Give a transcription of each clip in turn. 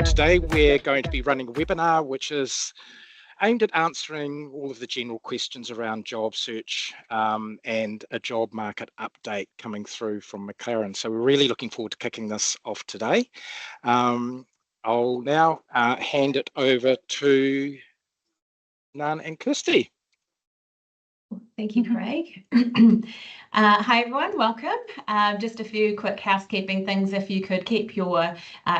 Today we're going to be running a webinar which is aimed at answering all of the general questions around job search and a job market update coming through from McLaren. So we're really looking forward to kicking this off today. I'll now hand it over to Nan and Kirsty. Thank you, Craig. Hi everyone, welcome. Just a few quick housekeeping things. If you could keep your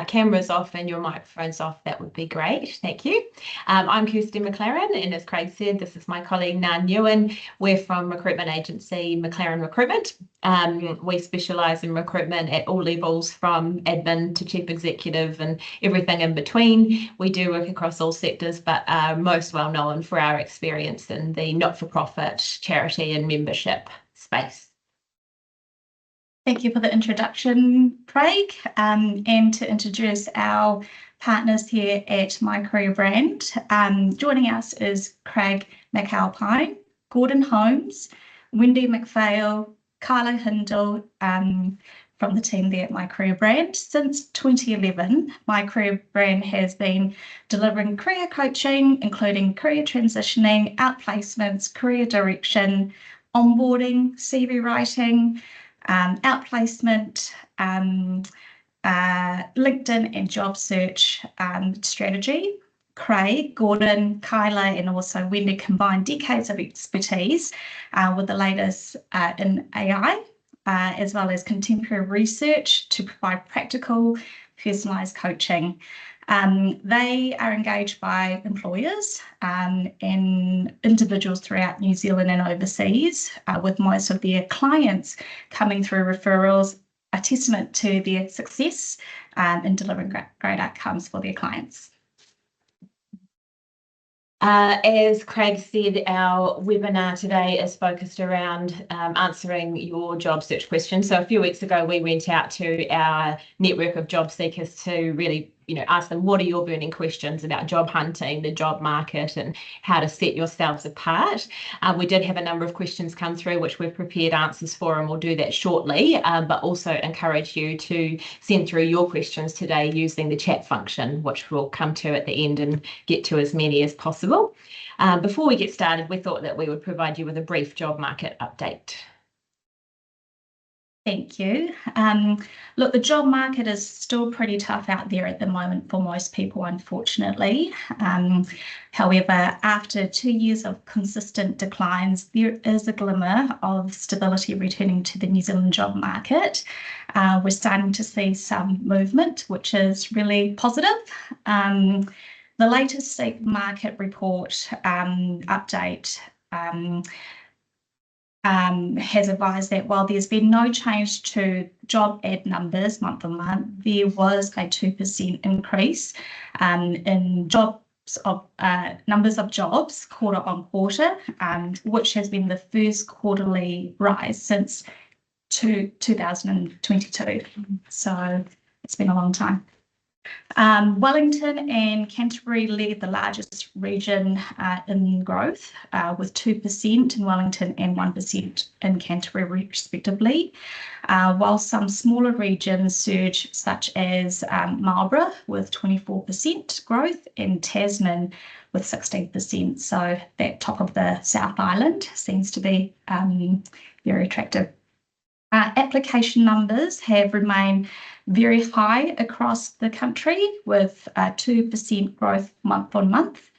cameras off and your microphones off, that would be great. Thank you. I'm Kirsty McLaren, and as Craig said, this is my colleague Nan Ewan. We're from recruitment agency McLaren Recruitment. We specialise in recruitment at all levels, from admin to chief executive and everything in between. We do work across all sectors, but are most well known for our experience in the not-for-profit, charity and membership space. Thank you for the introduction, Craig, and to introduce our partners here at My Career Brand. Joining us is Craig McAlpine, Gordon Holmes, Wendy McPhail, Kyla Hindle, from the team there at My Career Brand. Since 2011, My Career Brand has been delivering career coaching, including career transitioning, outplacements, career direction, onboarding, CV writing, outplacement, LinkedIn and job search strategy. Craig, Gordon, Kyla and also Wendy combined decades of expertise with the latest in AI, as well as contemporary research to provide practical, personalised coaching. They are engaged by employers and individuals throughout New Zealand and overseas, with most of their clients coming through referrals, a testament to their success in delivering great outcomes for their clients. As Craig said, our webinar today is focused around answering your job search questions. So a few weeks ago, we went out to our network of job seekers to really ask them, what are your burning questions about job hunting, the job market, and how to set yourselves apart. We did have a number of questions come through, which we've prepared answers for, and we'll do that shortly, but also encourage you to send through your questions today using the chat function, which we'll come to at the end and get to as many as possible. Before we get started, we thought that we would provide you with a brief job market update. Thank you. Look, the job market is still pretty tough out there at the moment for most people, unfortunately. However, after 2 years of consistent declines, there is a glimmer of stability returning to the New Zealand job market. We're starting to see some movement, which is really positive. The latest state market report update has advised that while there's been no change to job ad numbers month on month, there was a 2% increase in numbers of jobs quarter on quarter, which has been the first quarterly rise since 2022. So it's been a long time. Wellington and Canterbury led the largest region in growth, with 2% in Wellington and 1% in Canterbury respectively, while some smaller regions surged, such as Marlborough with 24% growth and Tasman with 16%. So that top of the South Island seems to be very attractive. Application numbers have remained very high across the country, with 2% growth month on month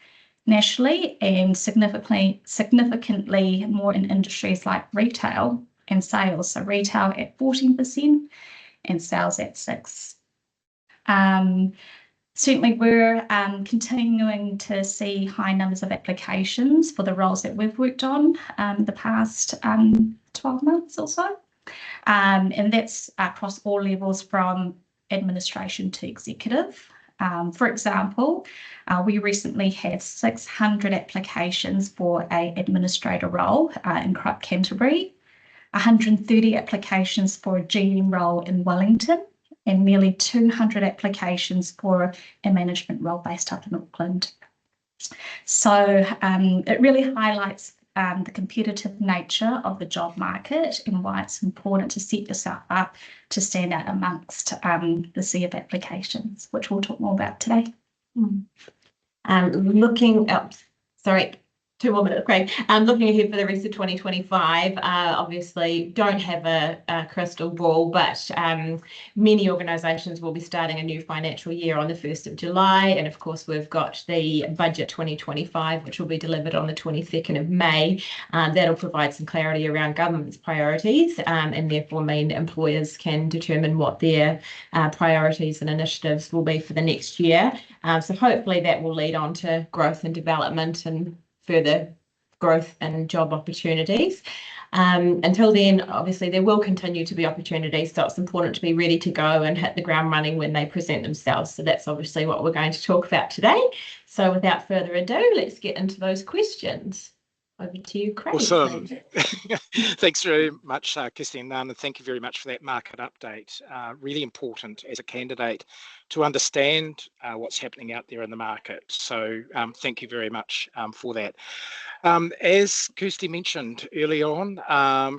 nationally, and significantly more in industries like retail and sales. So retail at 14% and sales at 6%. Certainly, we're continuing to see high numbers of applications for the roles that we've worked on the past 12 months or so. And that's across all levels from administration to executive. For example, we recently had 600 applications for an administrator role in Canterbury, 130 applications for a GM role in Wellington, and nearly 200 applications for a management role based up in Auckland. So it really highlights the competitive nature of the job market and why it's important to set yourself up to stand out amongst the sea of applications, which we'll talk more about today. Looking up, sorry, 2 more minutes, Craig. Looking ahead for the rest of 2025, obviously don't have a crystal ball, but many organisations will be starting a new financial year on the 1st of July. And of course, we've got the budget 2025, which will be delivered on the 22nd of May. That'll provide some clarity around government's priorities and therefore mean employers can determine what their priorities and initiatives will be for the next year. So hopefully that will lead on to growth and development and further growth and job opportunities. Until then, obviously, there will continue to be opportunities, so it's important to be ready to go and hit the ground running when they present themselves. So that's obviously what we're going to talk about today. So without further ado, let's get into those questions. Over to you, Craig. Awesome. Thanks very much, Kirsty and Nan, and thank you very much for that market update. Really important as a candidate to understand what's happening out there in the market. So thank you very much for that. As Kirsty mentioned early on,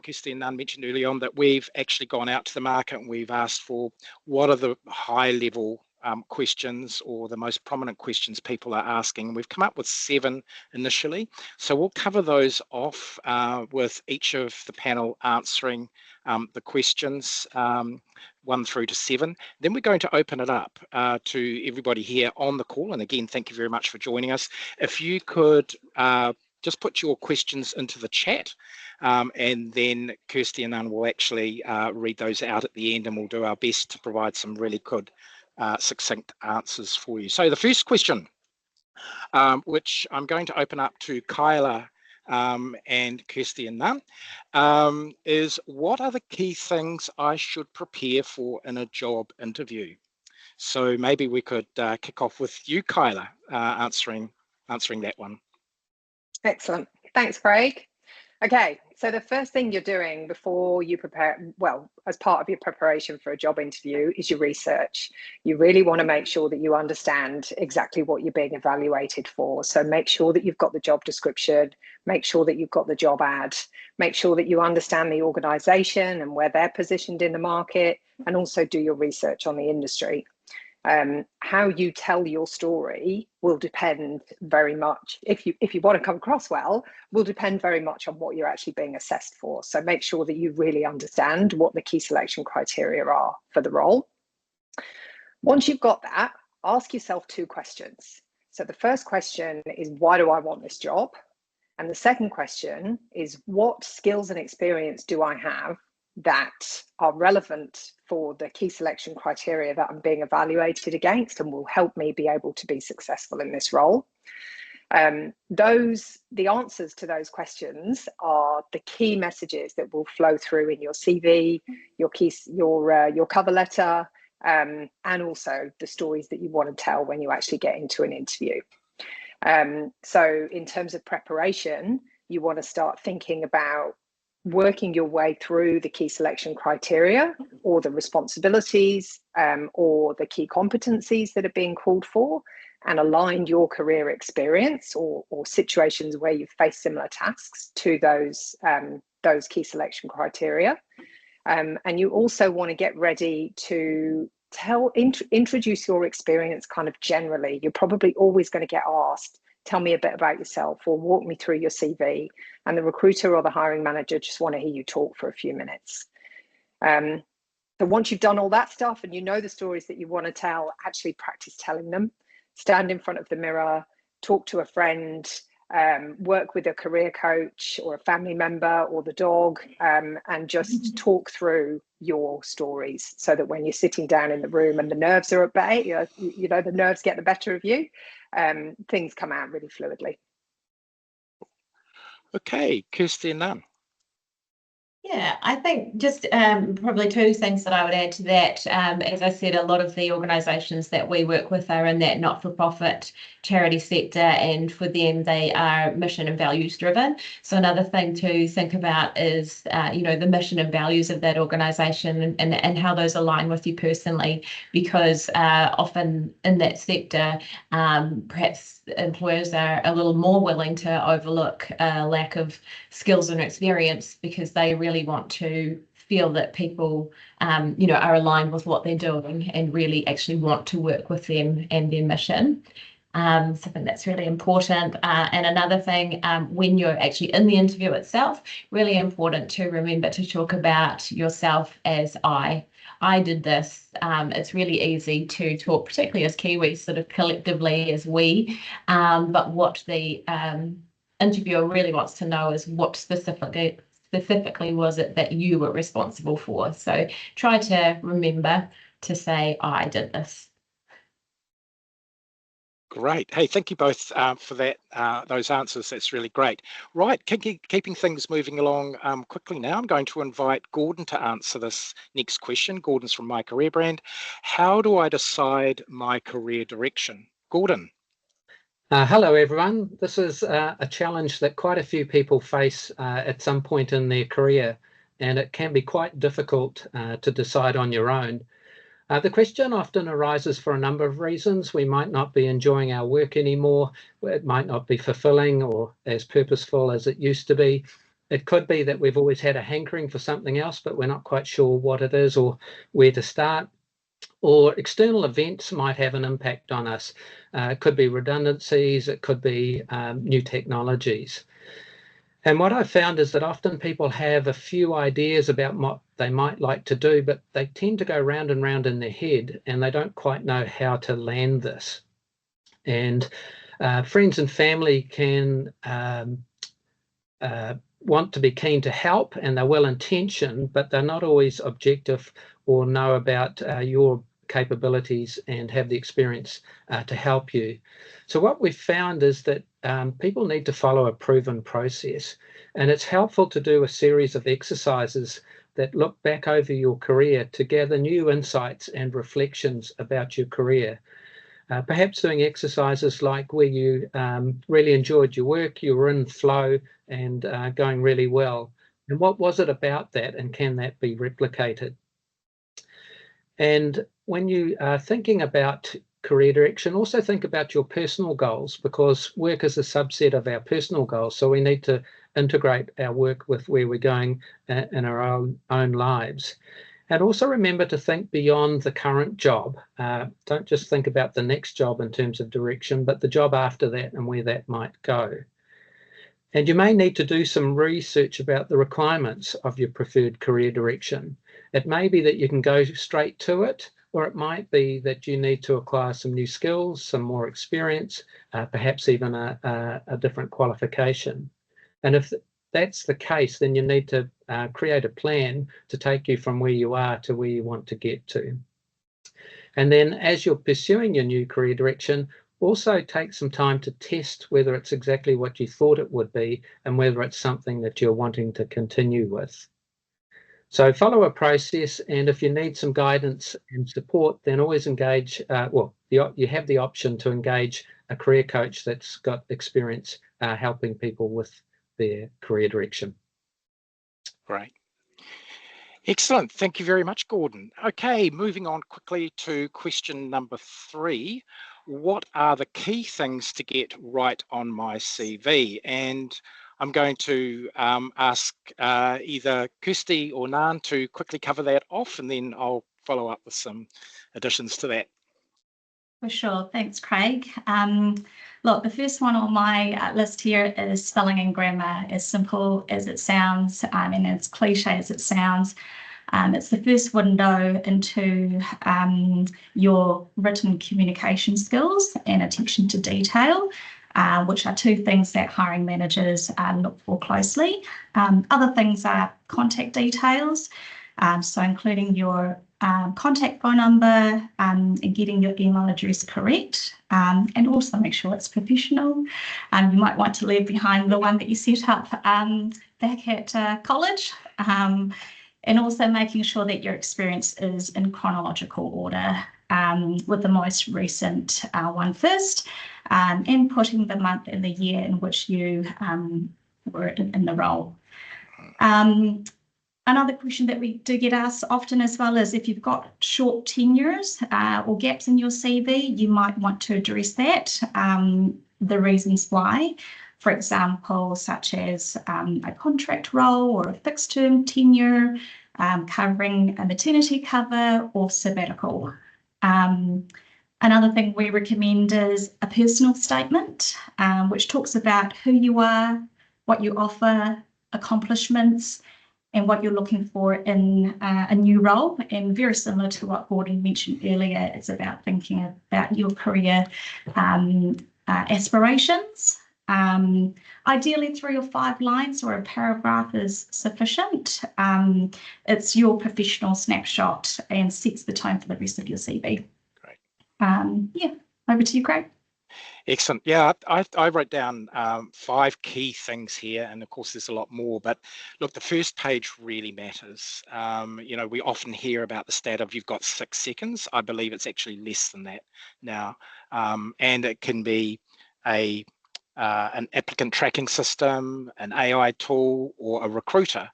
Kirsty and Nan mentioned early on that we've actually gone out to the market and we've asked for what are the high level questions or the most prominent questions people are asking. We've come up with 7 initially, so we'll cover those off with each of the panel answering the questions 1 through to 7. Then we're going to open it up to everybody here on the call, and again thank you very much for joining us. If you could just put your questions into the chat, and then Kirsty and Nan will actually read those out at the end, and we'll do our best to provide some really good succinct answers for you. So the first question, which I'm going to open up to Kyla and Kirsty and Nan, is what are the key things I should prepare for in a job interview? So maybe we could kick off with you, Kyla, answering that one. Excellent. Thanks, Craig. Okay, so the first thing you're doing before you prepare, well, as part of your preparation for a job interview, is your research. You really want to make sure that you understand exactly what you're being evaluated for. So make sure that you've got the job description, make sure that you've got the job ad, make sure that you understand the organisation and where they're positioned in the market, and also do your research on the industry. How you tell your story will depend very much, if you want to come across well, will depend very much on what you're actually being assessed for. So make sure that you really understand what the key selection criteria are for the role. Once you've got that, ask yourself 2 questions. So the first question is, why do I want this job? And the second question is, what skills and experience do I have that are relevant for the key selection criteria that I'm being evaluated against and will help me be able to be successful in this role? The answers to those questions are the key messages that will flow through in your CV, your cover letter, and also the stories that you want to tell when you actually get into an interview. So in terms of preparation, you want to start thinking about working your way through the key selection criteria or the responsibilities or the key competencies that are being called for, and align your career experience or situations where you've faced similar tasks to those key selection criteria. And you also want to get ready to introduce your experience kind of generally. You're probably always going to get asked, tell me a bit about yourself or walk me through your CV. And the recruiter or the hiring manager just want to hear you talk for a few minutes. So once you've done all that stuff and you know the stories that you want to tell, actually practice telling them. Stand in front of the mirror, talk to a friend, work with a career coach or a family member or the dog, and just talk through your stories so that when you're sitting down in the room and the nerves are at bay, you know the nerves get the better of you, things come out really fluidly. Okay, Kirsty and Nan. Yeah, I think just probably two things that I would add to that. As I said, a lot of the organisations that we work with are in that not-for-profit charity sector, and for them, they are mission and values driven. So another thing to think about is, the mission and values of that organisation and how those align with you personally, because often in that sector, perhaps employers are a little more willing to overlook a lack of skills and experience because they really want to feel that people, are aligned with what they're doing and really actually want to work with them and their mission. So I think that's really important. And another thing, when you're actually in the interview itself, really important to remember to talk about yourself as I did this. It's really easy to talk, particularly as Kiwis, sort of collectively as we, but what the interviewer really wants to know is what specifically was it that you were responsible for. So try to remember to say, I did this. Great. Hey, thank you both for that. Those answers. That's really great. Right, keeping things moving along quickly now. I'm going to invite Gordon to answer this next question. Gordon's from My Career Brand. How do I decide my career direction? Gordon. Hello, everyone. This is a challenge that quite a few people face at some point in their career, and it can be quite difficult to decide on your own. The question often arises for a number of reasons. We might not be enjoying our work anymore. It might not be fulfilling or as purposeful as it used to be. It could be that we've always had a hankering for something else, but we're not quite sure what it is or where to start. Or external events might have an impact on us. It could be redundancies, it could be new technologies. And what I've found is that often people have a few ideas about what they might like to do, but they tend to go round and round in their head and they don't quite know how to land this. And friends and family can want to be keen to help, and they're well-intentioned, but they're not always objective or know about your capabilities and have the experience to help you. So what we've found is that people need to follow a proven process, and it's helpful to do a series of exercises that look back over your career to gather new insights and reflections about your career. Perhaps doing exercises like where you really enjoyed your work, you were in flow and going really well. And what was it about that, and can that be replicated? And when you are thinking about career direction, also think about your personal goals, because work is a subset of our personal goals. So we need to integrate our work with where we're going in our own lives. And also remember to think beyond the current job. Don't just think about the next job in terms of direction, but the job after that and where that might go. And you may need to do some research about the requirements of your preferred career direction. It may be that you can go straight to it, or it might be that you need to acquire some new skills, some more experience, perhaps even a different qualification. And if that's the case, then you need to create a plan to take you from where you are to where you want to get to. And then as you're pursuing your new career direction, also take some time to test whether it's exactly what you thought it would be and whether it's something that you're wanting to continue with. So follow a process, and if you need some guidance and support, then always engage, you have the option to engage a career coach that's got experience helping people with their career direction. Great. Excellent. Thank you very much, Gordon. Okay, moving on quickly to question number 3. What are the key things to get right on my CV? And I'm going to ask either Kirsty or Nan to quickly cover that off, and then I'll follow up with some additions to that. For sure. Thanks, Craig. Look, the first one on my list here is spelling and grammar. As simple as it sounds, and as cliche as it sounds, it's the first window into your written communication skills and attention to detail, which are two things that hiring managers look for closely. Other things are contact details, so including your contact phone number and getting your email address correct, and also make sure it's professional. You might want to leave behind the one that you set up back at college, and also making sure that your experience is in chronological order, with the most recent one first, and putting the month and the year in which you were in the role. Another question that we do get asked often as well is if you've got short tenures or gaps in your CV, you might want to address that, the reasons why. For example, such as a contract role or a fixed term tenure, covering a maternity cover or sabbatical. Another thing we recommend is a personal statement, which talks about who you are, what you offer, accomplishments, and what you're looking for in a new role. And very similar to what Gordon mentioned earlier, it's about thinking about your career aspirations. Ideally 3 or 5 lines or a paragraph is sufficient. It's your professional snapshot and sets the tone for the rest of your CV. Great. Yeah, over to you, Craig. Excellent. Yeah, I wrote down 5 key things here, and of course there's a lot more, but look, the first page really matters. You know, we often hear about the stat of you've got 6 seconds. I believe it's actually less than that now, and it can be an applicant tracking system, an AI tool, or a recruiter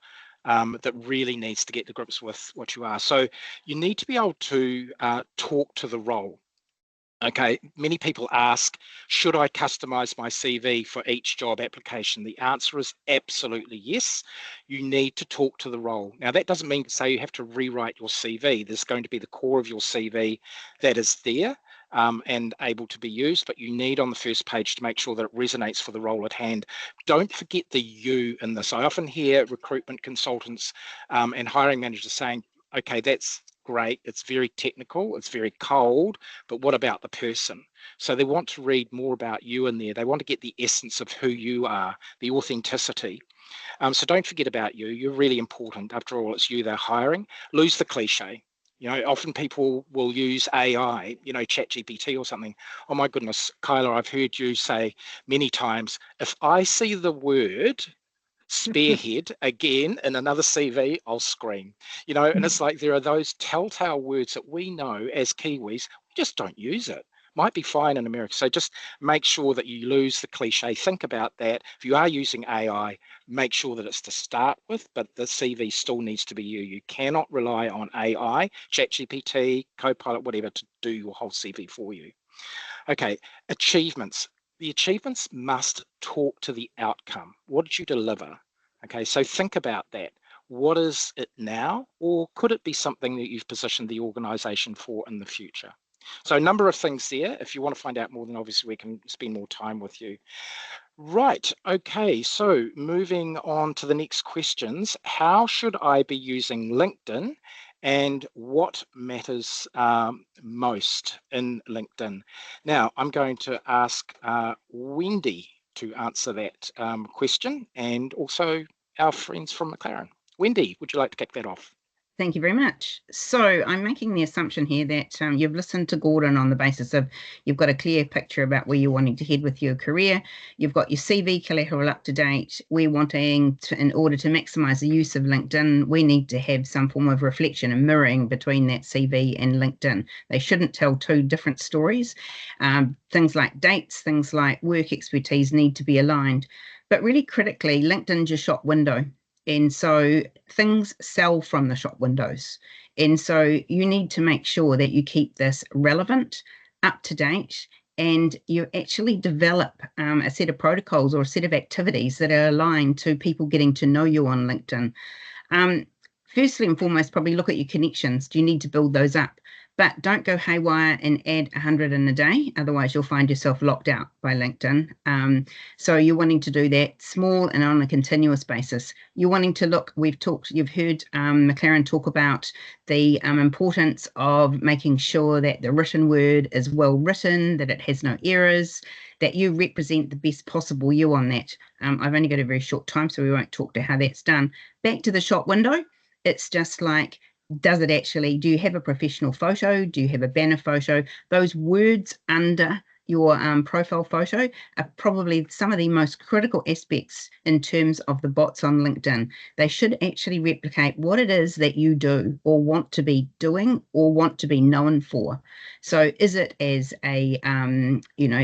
that really needs to get to grips with what you are. So you need to be able to talk to the role. Okay, many people ask, should I customize my CV for each job application? The answer is absolutely yes. You need to talk to the role. Now, that doesn't mean to say you have to rewrite your CV. There's going to be the core of your CV that is there and able to be used, but you need on the first page to make sure that it resonates for the role at hand. Don't forget the you in this. I often hear recruitment consultants and hiring managers saying, okay, that's great, it's very technical, it's very cold, but what about the person? So they want to read more about you in there. They want to get the essence of who you are, the authenticity. So don't forget about you. You're really important. After all, it's you they're hiring. Lose the cliche. You know, often people will use AI, you know, ChatGPT or something. Oh my goodness, Kyla, I've heard you say many times, if I see the word spearhead again in another CV, I'll scream. You know, and it's like there are those telltale words that we know as Kiwis, we just don't use it. Might be fine in America. So just make sure that you lose the cliche. Think about that. If you are using AI, make sure that it's to start with, but the CV still needs to be you. You cannot rely on AI, ChatGPT, Copilot, whatever, to do your whole CV for you. Okay, achievements. The achievements must talk to the outcome. What did you deliver? Okay, so think about that. What is it now, or could it be something that you've positioned the organisation for in the future? So a number of things there. If you want to find out more, then obviously we can spend more time with you. Right, okay, so moving on to the next questions. How should I be using LinkedIn, and what matters most in LinkedIn? Now, I'm going to ask Wendy to answer that question, and also our friends from McLaren. Wendy, would you like to kick that off? Thank you very much. So I'm making the assumption here that you've listened to Gordon on the basis of you've got a clear picture about where you're wanting to head with your career. You've got your CV collateral up to date. We're wanting to, in order to maximise the use of LinkedIn, we need to have some form of reflection and mirroring between that CV and LinkedIn. They shouldn't tell 2 different stories. Things like dates, things like work expertise need to be aligned. But really critically, LinkedIn's your shop window. And so things sell from the shop windows. And so you need to make sure that you keep this relevant, up to date, and you actually develop a set of protocols or a set of activities that are aligned to people getting to know you on LinkedIn. Firstly and foremost, probably look at your connections. Do you need to build those up? But don't go haywire and add 100 in a day. Otherwise, you'll find yourself locked out by LinkedIn. So you're wanting to do that small and on a continuous basis. You're wanting to look, you've heard McLaren talk about the importance of making sure that the written word is well written, that it has no errors, that you represent the best possible you on that. I've only got a very short time, so we won't talk to how that's done. Back to the shop window. It's just like, do you have a professional photo? Do you have a banner photo? Those words under your profile photo are probably some of the most critical aspects in terms of the bots on LinkedIn. They should actually replicate what it is that you do or want to be doing or want to be known for. So is it as a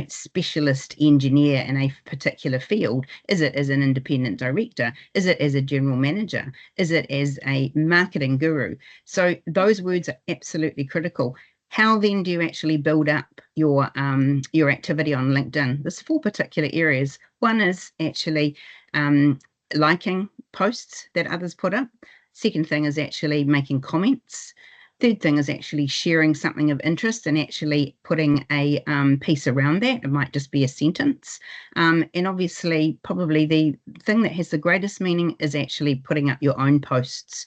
specialist engineer in a particular field? Is it as an independent director? Is it as a general manager? Is it as a marketing guru? So those words are absolutely critical. How then do you actually build up your activity on LinkedIn? There's 4 particular areas. One is actually liking posts that others put up. Second thing is actually making comments. Third thing is actually sharing something of interest and actually putting a piece around that. It might just be a sentence. And obviously, probably the thing that has the greatest meaning is actually putting up your own posts.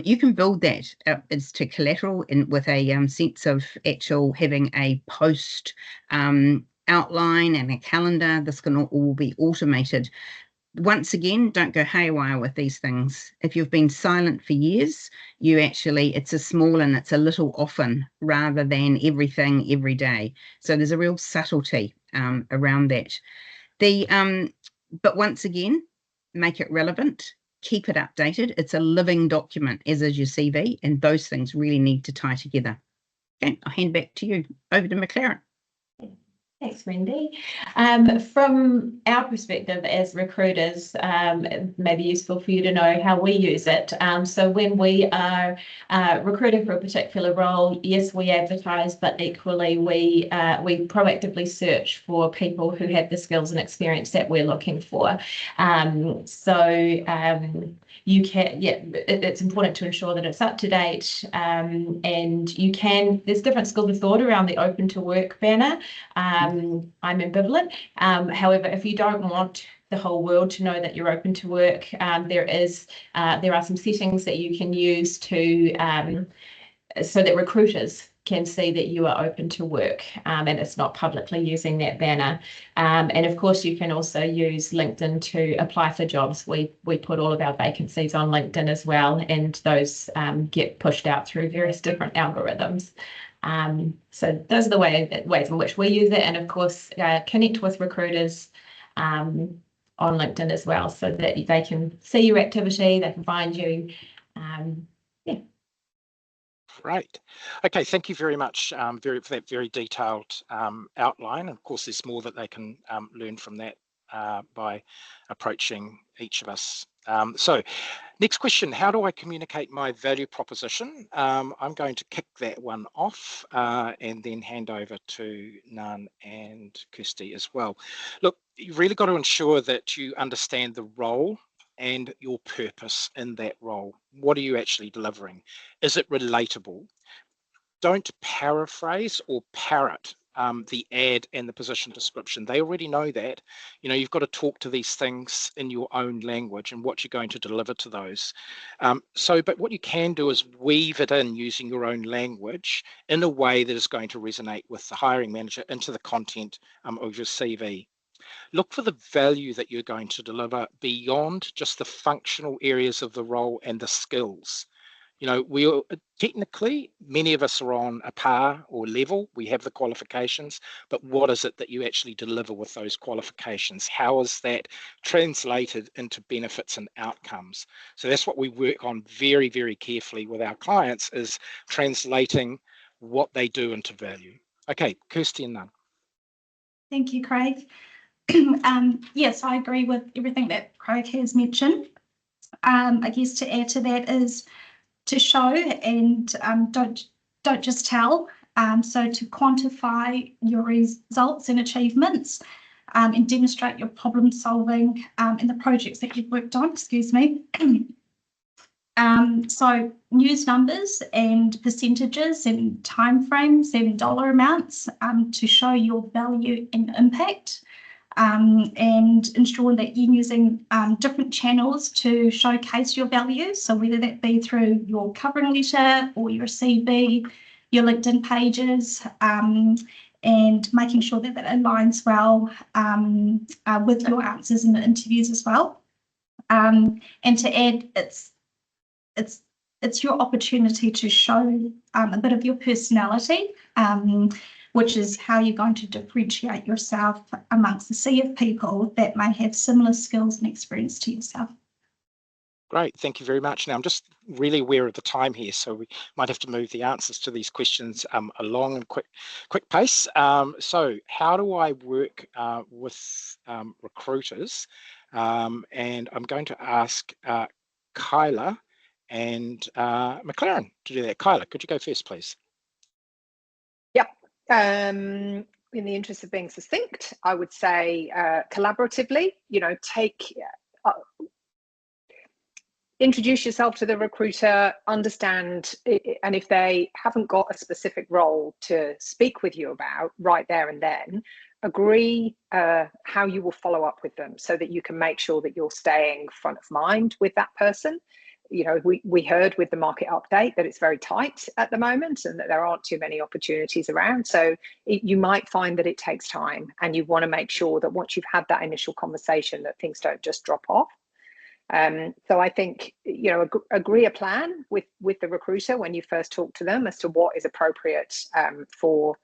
You can build that as to collateral with a sense of actual having a post outline and a calendar. This can all be automated. Once again, don't go haywire with these things. If you've been silent for years, it's a small and it's a little often rather than everything every day. So there's a real subtlety around that. But once again, make it relevant. Keep it updated. It's a living document, as is your CV, and those things really need to tie together. Okay, I'll hand back to you. Over to McLaren. Thanks, Wendy. From our perspective as recruiters, it may be useful for you to know how we use it. So when we are recruiting for a particular role, yes, we advertise, but equally we proactively search for people who have the skills and experience that we're looking for. It's important to ensure that it's up to date, and there's different schools of thought around the open to work banner. I'm ambivalent. However, if you don't want the whole world to know that you're open to work, there are some settings that you can use to so that recruiters can see that you are open to work, and it's not publicly using that banner. And of course, you can also use LinkedIn to apply for jobs. We put all of our vacancies on LinkedIn as well, and those get pushed out through various different algorithms. So those are the ways in which we use it, and of course connect with recruiters on LinkedIn as well, so that they can see your activity, they can find you. Great. Okay, thank you very much for that very detailed outline. Of course, there's more that they can learn from that by approaching each of us. So next question, how do I communicate my value proposition? I'm going to kick that one off and then hand over to Nan and Kirsty as well. Look, you've really got to ensure that you understand the role and your purpose in that role. What are you actually delivering? Is it relatable? Don't paraphrase or parrot the ad and the position description. They already know that. You've got to talk to these things in your own language and what you're going to deliver to those. But what you can do is weave it in using your own language in a way that is going to resonate with the hiring manager into the content of your CV. Look for the value that you're going to deliver beyond just the functional areas of the role and the skills. Technically, many of us are on a par or level. We have the qualifications, but what is it that you actually deliver with those qualifications? How is that translated into benefits and outcomes? So that's what we work on very, very carefully with our clients, is translating what they do into value. Okay, Kirsty and Nan. Thank you, Craig. Yes, I agree with everything that Craig has mentioned. I guess to add to that is to show and don't just tell. So to quantify your results and achievements and demonstrate your problem solving in the projects that you've worked on, So use numbers and percentages and timeframes and dollar amounts to show your value and impact. And ensure that you're using different channels to showcase your value. So whether that be through your covering letter or your CV, your LinkedIn pages, and making sure that that aligns well with your answers in the interviews as well. And to add, it's your opportunity to show a bit of your personality. which is how you're going to differentiate yourself amongst the sea of people that may have similar skills and experience to yourself. Great, thank you very much. Now, I'm just really aware of the time here, so we might have to move the answers to these questions along in quick pace. So how do I work with recruiters? And I'm going to ask Kyla and McLaren to do that. Kyla, could you go first, please? Yep. In the interest of being succinct, I would say collaboratively, introduce yourself to the recruiter, understand, and if they haven't got a specific role to speak with you about right there and then, agree how you will follow up with them so that you can make sure that you're staying front of mind with that person. We heard with the market update that it's very tight at the moment and that there aren't too many opportunities around. So you might find that it takes time, and you want to make sure that once you've had that initial conversation that things don't just drop off. So I think, agree a plan with the recruiter when you first talk to them as to what is appropriate for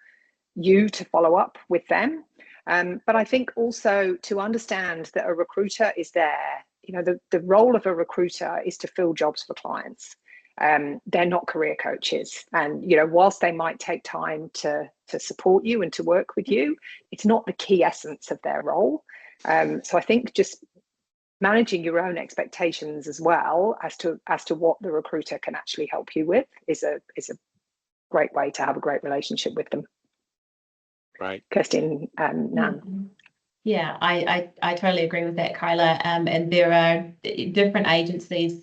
you to follow up with them. But I think also to understand that a recruiter is there. The role of a recruiter is to fill jobs for clients. They're not career coaches. And, whilst they might take time to support you and to work with you, it's not the key essence of their role. So I think just managing your own expectations as well as to what the recruiter can actually help you with is a great way to have a great relationship with them. Right. Kirsten, Nan. Yeah, I totally agree with that, Kyla. And there are different agencies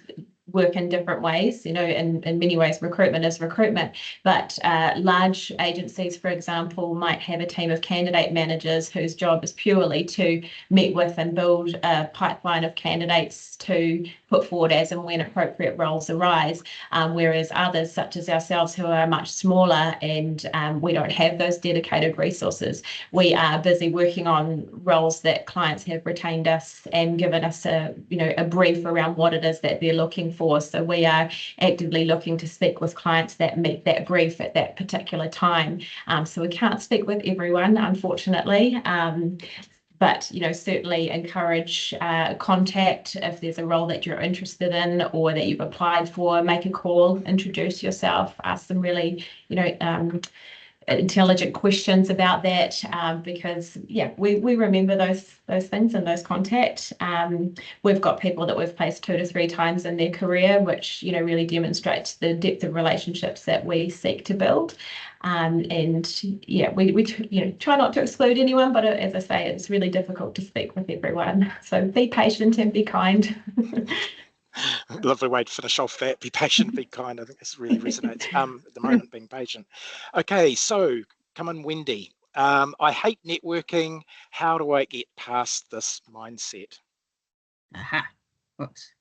work in different ways. In many ways, recruitment is recruitment, but large agencies, for example, might have a team of candidate managers whose job is purely to meet with and build a pipeline of candidates to put forward as and when appropriate roles arise, whereas others, such as ourselves, who are much smaller and we don't have those dedicated resources, we are busy working on roles that clients have retained us and given us a brief around what it is that they're looking for. So we are actively looking to speak with clients that meet that brief at that particular time. So we can't speak with everyone, unfortunately. But certainly encourage contact if there's a role that you're interested in or that you've applied for. Make a call, introduce yourself, ask some really intelligent questions about that, because we remember those things and those contacts. We've got people that we've placed 2 to 3 times in their career, which really demonstrates the depth of relationships that we seek to build. We try not to exclude anyone, but as I say, it's really difficult to speak with everyone. So be patient and be kind. Lovely way to finish off that. Be patient, be kind. I think this really resonates at the moment, being patient. Okay, so come on, Wendy. I hate networking. How do I get past this mindset? Aha. Whoops.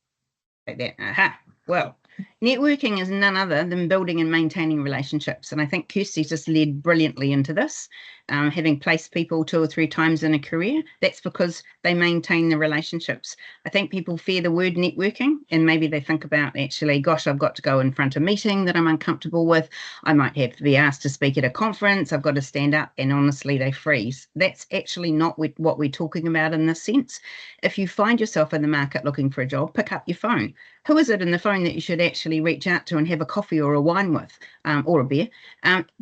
Like that. Aha. Well, networking is none other than building and maintaining relationships. And I think Kirsty just led brilliantly into this. Having placed people 2 or 3 times in a career, that's because they maintain the relationships. I think people fear the word networking, and maybe they think about, actually, gosh, I've got to go in front of a meeting that I'm uncomfortable with. I might have to be asked to speak at a conference. I've got to stand up, and honestly, they freeze. That's actually not what we're talking about in this sense. If you find yourself in the market looking for a job, pick up your phone. Who is it in the phone that you should actually reach out to and have a coffee or a wine with, or a beer,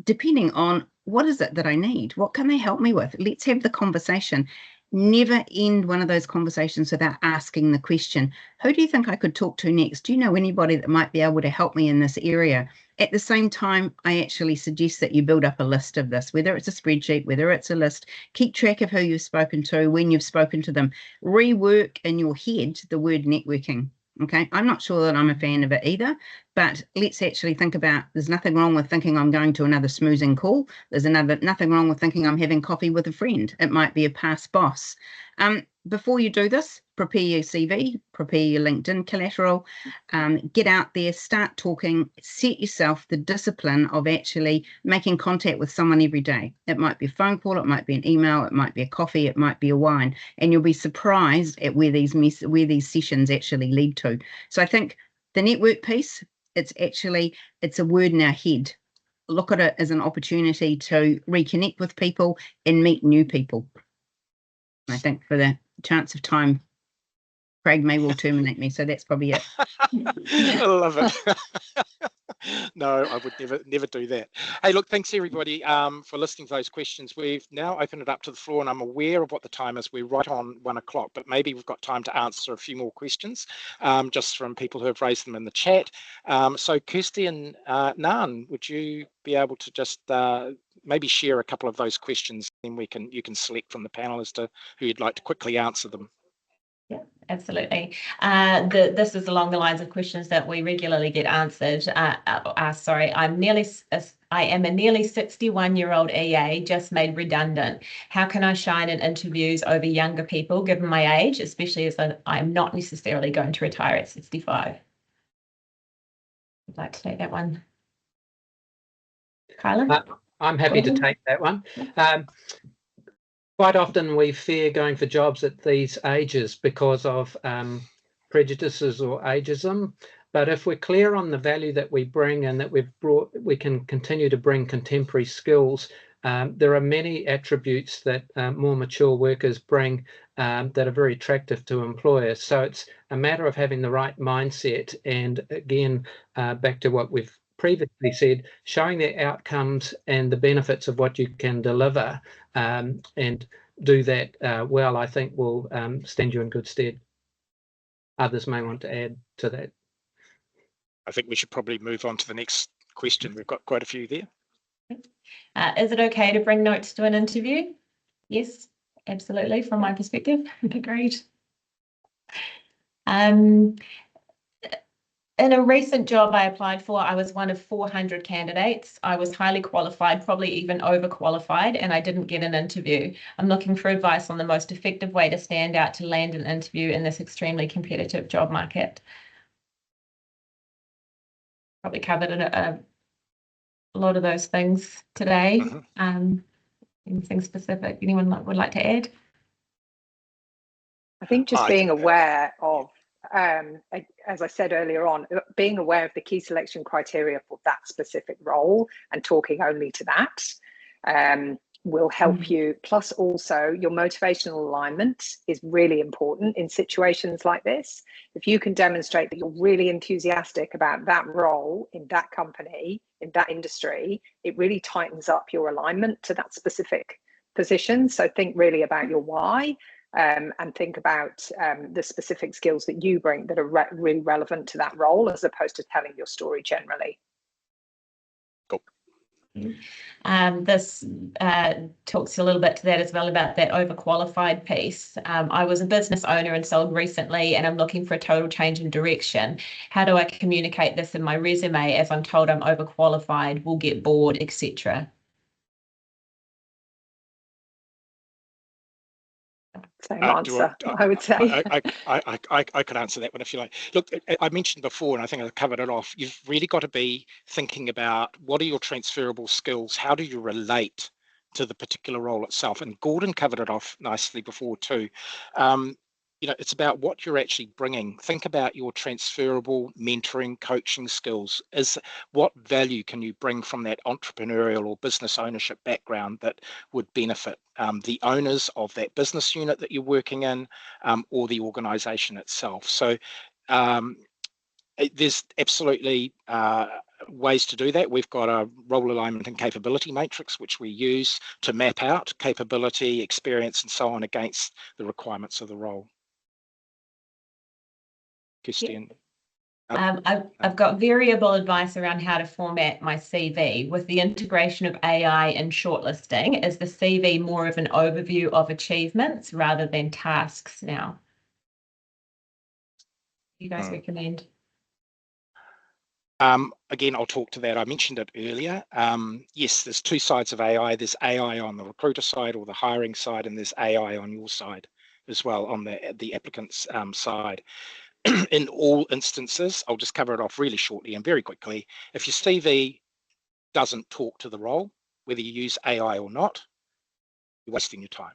depending on what is it that I need? What can they help me with? Let's have the conversation. Never end one of those conversations without asking the question, who do you think I could talk to next? Do you know anybody that might be able to help me in this area? At the same time, I actually suggest that you build up a list of this, whether it's a spreadsheet, whether it's a list. Keep track of who you've spoken to, when you've spoken to them. Rework in your head the word networking. Okay, I'm not sure that I'm a fan of it either, but let's actually think about, there's nothing wrong with thinking I'm going to another smoozing call. There's nothing wrong with thinking I'm having coffee with a friend. It might be a past boss. Before you do this, prepare your CV, prepare your LinkedIn collateral, get out there, start talking, set yourself the discipline of actually making contact with someone every day. It might be a phone call, it might be an email, it might be a coffee, it might be a wine, and you'll be surprised at where these sessions actually lead to. So I think the network piece, it's a word in our head. look at it as an opportunity to reconnect with people and meet new people. I think for the chance of time, Craig may well terminate me, so that's probably it. I love it. No, I would never do that. Hey, look, thanks everybody for listening to those questions. We've now opened it up to the floor, and I'm aware of what the time is. We're right on 1 o'clock, but maybe we've got time to answer a few more questions just from people who have raised them in the chat. So Kirsty and Nan, would you be able to just maybe share a couple of those questions, then you can select from the panel as to who you'd like to quickly answer them. Yeah, absolutely. This is along the lines of questions that we regularly get answered. Sorry, I am a nearly 61-year-old EA just made redundant. How can I shine in interviews over younger people, given my age, especially as I am not necessarily going to retire at 65? I'd like to take that one. Kylan? I'm happy to take that one. Quite often we fear going for jobs at these ages because of prejudices or ageism. But if we're clear on the value that we bring and that we can continue to bring contemporary skills, there are many attributes that more mature workers bring that are very attractive to employers. So it's a matter of having the right mindset. And again, back to what we've previously said, showing the outcomes and the benefits of what you can deliver and do that well, I think will stand you in good stead. Others may want to add to that. I think we should probably move on to the next question. We've got quite a few there. Is it okay to bring notes to an interview? Yes, absolutely, from my perspective. Agreed. In a recent job I applied for, I was one of 400 candidates. I was highly qualified, probably even overqualified, and I didn't get an interview. I'm looking for advice on the most effective way to stand out to land an interview in this extremely competitive job market. Probably covered a lot of those things today. Anything specific anyone would like to add? I think just being aware of, as I said earlier on, being aware of the key selection criteria for that specific role and talking only to that will help you. Plus also your motivational alignment is really important in situations like this. If you can demonstrate that you're really enthusiastic about that role in that company, in that industry, it really tightens up your alignment to that specific position. So think really about your why. And think about the specific skills that you bring that are really relevant to that role, as opposed to telling your story generally. Cool. This talks a little bit to that as well, about that overqualified piece. I was a business owner and sold recently, and I'm looking for a total change in direction. How do I communicate this in my resume as I'm told I'm overqualified, will get bored, etc.? Same answer, I would say. I could answer that one if you like. Look, I mentioned before, and I think I covered it off, you've really got to be thinking about what are your transferable skills? How do you relate to the particular role itself? And Gordon covered it off nicely before too. It's about what you're actually bringing. Think about your transferable mentoring, coaching skills. What value can you bring from that entrepreneurial or business ownership background that would benefit the owners of that business unit that you're working in, or the organization itself? So there's absolutely ways to do that. We've got a role alignment and capability matrix, which we use to map out capability, experience, and so on against the requirements of the role. Christian. I've got variable advice around how to format my CV. With the integration of AI and shortlisting, is the CV more of an overview of achievements rather than tasks now? You guys recommend? Again, I'll talk to that. I mentioned it earlier. Yes, there's two sides of AI. There's AI on the recruiter side or the hiring side, and there's AI on your side as well, on the applicant's side. In all instances, I'll just cover it off really shortly and very quickly. If your CV doesn't talk to the role, whether you use AI or not, you're wasting your time.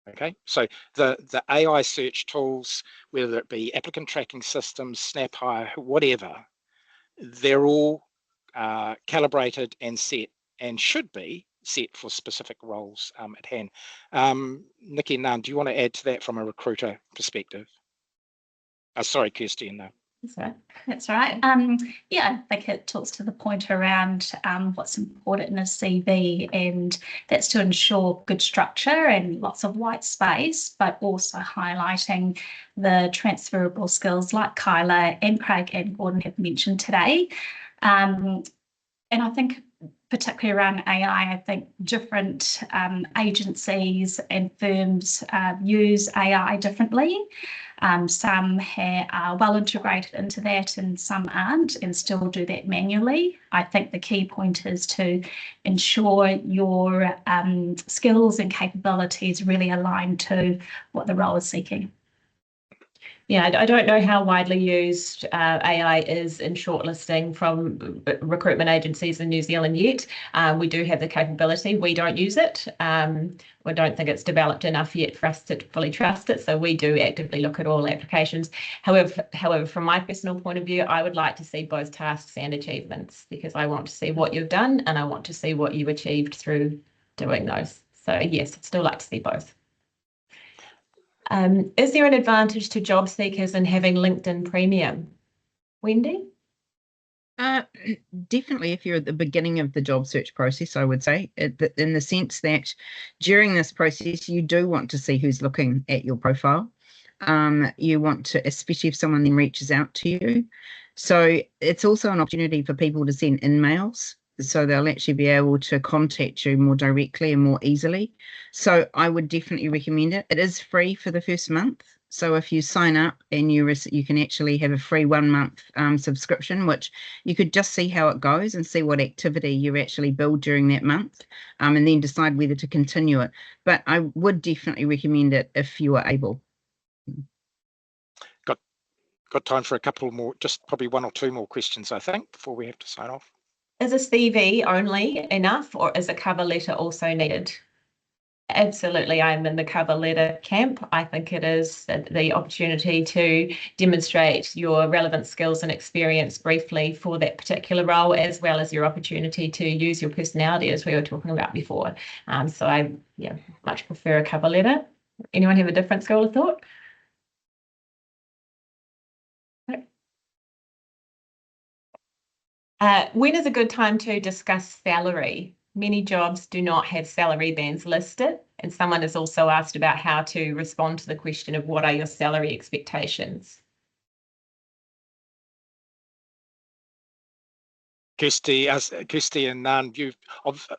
Okay, so the AI search tools, whether it be applicant tracking systems, SnapHire, whatever, they're all calibrated and set, and should be set for specific roles at hand. Nikki and Nan, do you want to add to that from a recruiter perspective? Sorry, Kirsty and Nan. That's right. Yeah, I think it talks to the point around what's important in a CV, and that's to ensure good structure and lots of white space, but also highlighting the transferable skills like Kyla and Craig and Gordon have mentioned today. And I think particularly around AI, I think different agencies and firms use AI differently. Some are well integrated into that and some aren't, and still do that manually. I think the key point is to ensure your skills and capabilities really align to what the role is seeking. Yeah, I don't know how widely used AI is in shortlisting from recruitment agencies in New Zealand yet. We do have the capability. We don't use it. We don't think it's developed enough yet for us to fully trust it. So we do actively look at all applications. However, from my personal point of view, I would like to see both tasks and achievements, because I want to see what you've done and I want to see what you achieved through doing those. So yes, I'd still like to see both. Is there an advantage to job seekers in having LinkedIn Premium? Wendy? Definitely, if you're at the beginning of the job search process, I would say, in the sense that during this process, you do want to see who's looking at your profile. You want to, especially if someone then reaches out to you. So it's also an opportunity for people to send in-mails, so they'll actually be able to contact you more directly and more easily. So I would definitely recommend it. It is free for the first month. So if you sign up, and you can actually have a free 1 month subscription, which you could just see how it goes and see what activity you actually build during that month, and then decide whether to continue it. But I would definitely recommend it if you are able. Got time for a couple more, just probably one or two more questions, I think, before we have to sign off. Is a CV only enough, or is a cover letter also needed? Absolutely, I'm in the cover letter camp. I think it is the opportunity to demonstrate your relevant skills and experience briefly for that particular role, as well as your opportunity to use your personality, as we were talking about before. So I much prefer a cover letter. Anyone have a different school of thought? When is a good time to discuss salary? Many jobs do not have salary bands listed, and someone has also asked about how to respond to the question of what are your salary expectations? Kirsty and Nan,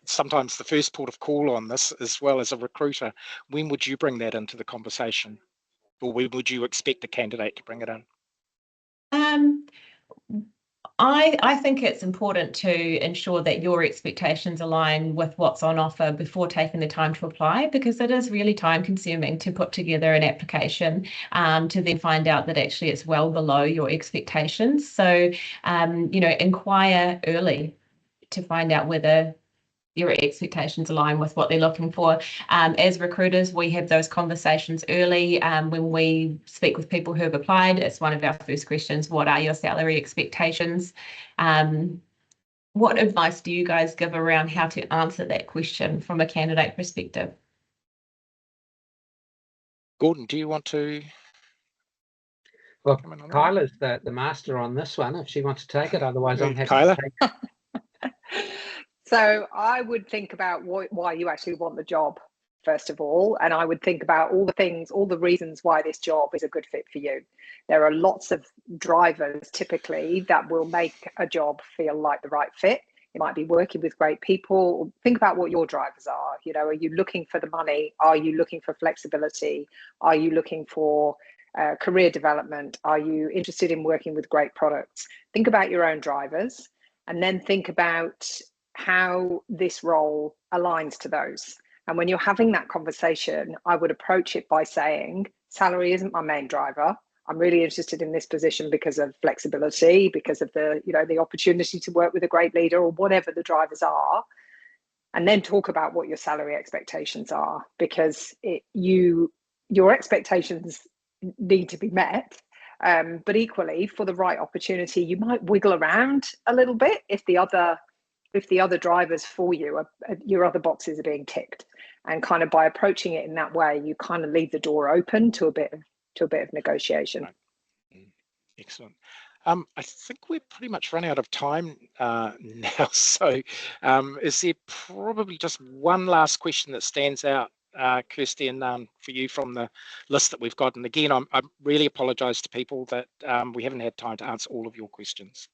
sometimes the first port of call on this, as well as a recruiter. When would you bring that into the conversation, or when would you expect a candidate to bring it in? I think it's important to ensure that your expectations align with what's on offer before taking the time to apply, because it is really time consuming to put together an application to then find out that actually it's well below your expectations. So, inquire early to find out whether your expectations align with what they're looking for. As recruiters, we have those conversations early. When we speak with people who have applied, it's one of our first questions: what are your salary expectations? What advice do you guys give around how to answer that question from a candidate perspective? Gordon, do you want to? Well, Kyla's the master on this one, if she wants to take it. Otherwise, I'm happy Kyla? to take it. So I would think about why you actually want the job, first of all, and I would think about all the reasons why this job is a good fit for you. There are lots of drivers typically that will make a job feel like the right fit. It might be working with great people. Think about what your drivers are. Are you looking for the money? Are you looking for flexibility? Are you looking for career development? Are you interested in working with great products? Think about your own drivers, and then think about how this role aligns to those. And when you're having that conversation, I would approach it by saying, salary isn't my main driver. I'm really interested in this position because of flexibility, because of the opportunity to work with a great leader, or whatever the drivers are. And then talk about what your salary expectations are, because your expectations need to be met, But equally, for the right opportunity, you might wiggle around a little bit if the other drivers for you your other boxes are being ticked, and kind of by approaching it in that way, you kind of leave the door open to a bit of negotiation. Right. Excellent. I think we're pretty much run out of time now. So is there probably just one last question that stands out, Kirsty and Nan, for you from the list that we've got? And again, I really apologise to people that we haven't had time to answer all of your questions.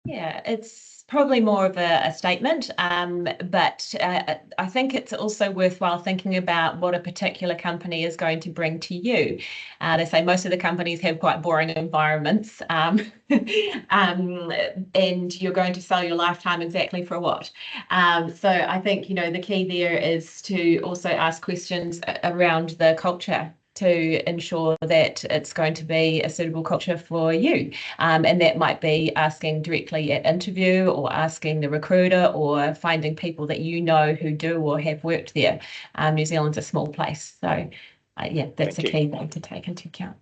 Yeah, it's probably more of a statement, but I think it's also worthwhile thinking about what a particular company is going to bring to you. They say most of the companies have quite boring environments, and you're going to sell your lifetime exactly for what? So I think, the key there is to also ask questions around the culture to ensure that it's going to be a suitable culture for you. And that might be asking directly at interview, or asking the recruiter, or finding people that you know who do or have worked there. New Zealand's a small place. So yeah, that's a key thing to take into account.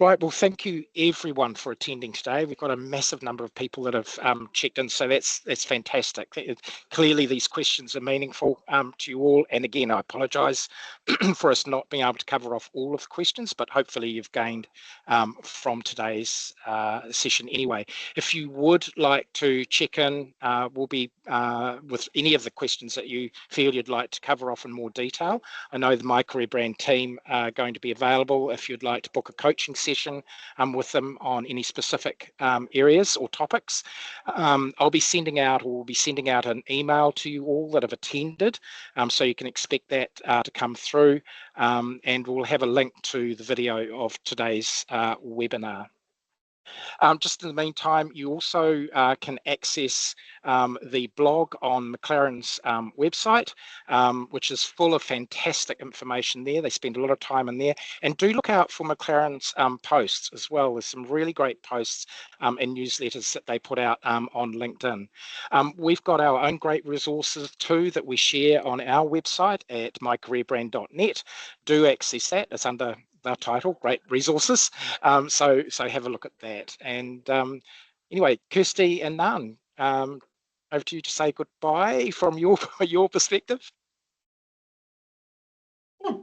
Right, well, thank you everyone for attending today. We've got a massive number of people that have checked in, so that's fantastic. Clearly, these questions are meaningful to you all. And again, I apologise for us not being able to cover off all of the questions, but hopefully you've gained from today's session anyway. If you would like to check in, we'll be with any of the questions that you feel you'd like to cover off in more detail. I know the My Career Brand team are going to be available if you'd like to book a coaching session with them on any specific areas or topics. We'll be sending out an email to you all that have attended, so you can expect that to come through, and we'll have a link to the video of today's webinar. Just in the meantime, you also can access the blog on McLaren's website, which is full of fantastic information there. They spend a lot of time in there. And do look out for McLaren's posts as well. There's some really great posts and newsletters that they put out on LinkedIn. We've got our own great resources too that we share on our website at mycareerbrand.net. Do access that. It's under the title, Great Resources. So have a look at that. And anyway, Kirsty and Nan, over to you to say goodbye from your perspective.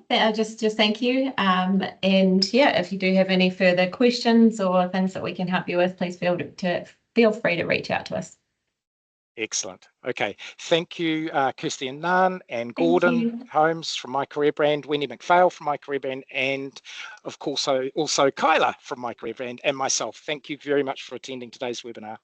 Yeah, just thank you. And yeah, if you do have any further questions or things that we can help you with, please feel free to reach out to us. Excellent. Okay. Thank you, Kirsty and Nan, and Gordon Holmes from My Career Brand, Wendy McPhail from My Career Brand, and of course also Kyla from My Career Brand, and myself. Thank you very much for attending today's webinar.